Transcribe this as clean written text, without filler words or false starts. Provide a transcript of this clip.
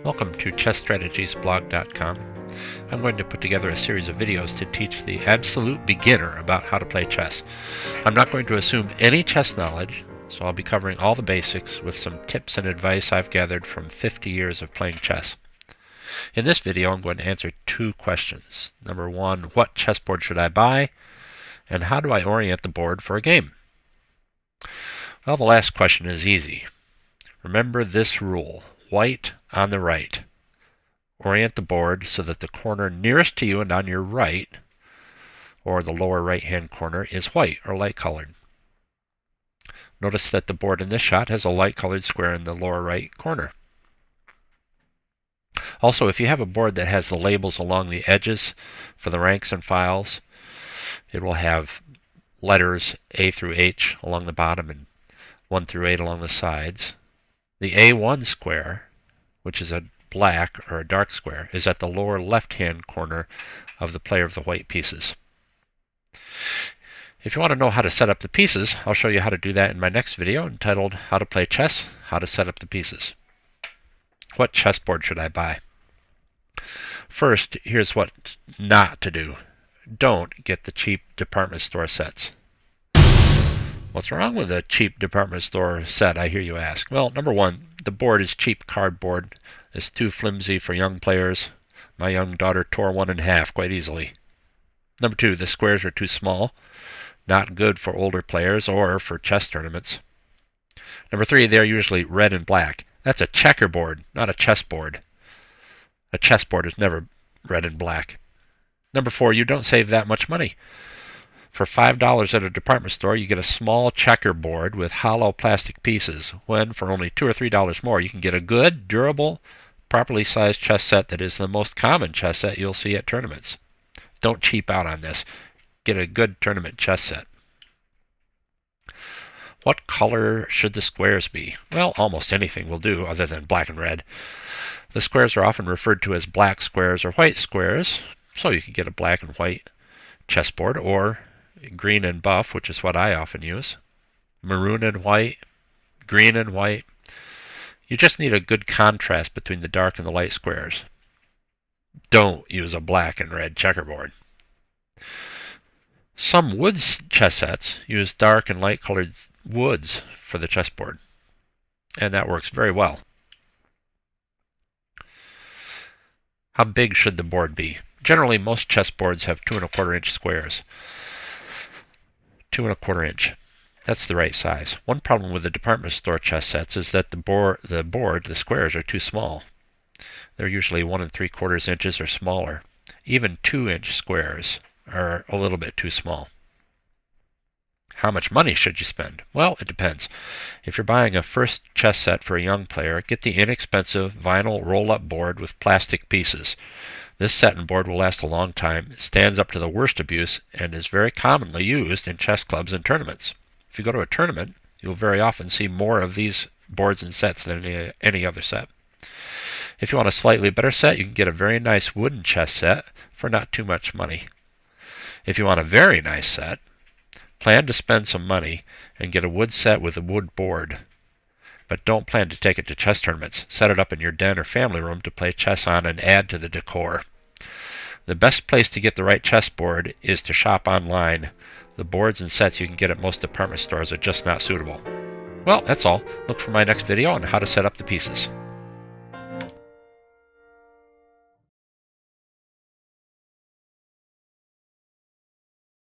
Welcome to ChessStrategiesBlog.com. I'm going to put together a series of videos to teach the absolute beginner about how to play chess. I'm not going to assume any chess knowledge, so I'll be covering all the basics with some tips and advice I've gathered from 50 years of playing chess. In this video, I'm going to answer two questions. Number one, what chessboard should I buy? And how do I orient the board for a game? Well, the last question is easy. Remember this rule. White on the right. Orient the board so that the corner nearest to you and on your right, or the lower right-hand corner, is white or light-colored. Notice that the board in this shot has a light-colored square in the lower right corner. Also, if you have a board that has the labels along the edges for the ranks and files, it will have letters A through H along the bottom and 1 through 8 along the sides. The A1 square, which is a black or a dark square, is at the lower left-hand corner of the player of the white pieces. If you want to know how to set up the pieces, I'll show you how to do that in my next video entitled How to Play Chess, How to Set Up the Pieces. What chessboard should I buy? First, here's what not to do. Don't get the cheap department store sets. What's wrong with a cheap department store set, I hear you ask? Well, number one, the board is cheap cardboard. It's too flimsy for young players. My young daughter tore one in half quite easily. Number two, the squares are too small. Not good for older players or for chess tournaments. Number three, they're usually red and black. That's a checkerboard, not a chessboard. A chessboard is never red and black. Number four, you don't save that much money. For $5 at a department store, you get a small checkerboard with hollow plastic pieces, when for only $2 or $3 more, you can get a good, durable, properly sized chess set that is the most common chess set you'll see at tournaments. Don't cheap out on this. Get a good tournament chess set. What color should the squares be? Well, almost anything will do other than black and red. The squares are often referred to as black squares or white squares, so you can get a black and white chessboard, or green and buff, which is what I often use. Maroon and white, green and white. You just need a good contrast between the dark and the light squares. Don't use a black and red checkerboard. Some wood chess sets use dark and light colored woods for the chessboard, and that works very well. How big should the board be? Generally, most chessboards have 2 1/4 inch squares. 2 1/4 inch. That's the right size. One problem with the department store chess sets is that the squares are too small. They're usually 1 3/4 inches or smaller. Even 2-inch squares are a little bit too small. How much money should you spend? Well, it depends. If you're buying a first chess set for a young player, get the inexpensive vinyl roll-up board with plastic pieces. This set and board will last a long time, stands up to the worst abuse, and is very commonly used in chess clubs and tournaments. If you go to a tournament, you'll very often see more of these boards and sets than any other set. If you want a slightly better set, you can get a very nice wooden chess set for not too much money. If you want a very nice set, plan to spend some money and get a wood set with a wood board. But don't plan to take it to chess tournaments. Set it up in your den or family room to play chess on and add to the decor. The best place to get the right chessboard is to shop online. The boards and sets you can get at most department stores are just not suitable. Well, that's all. Look for my next video on how to set up the pieces.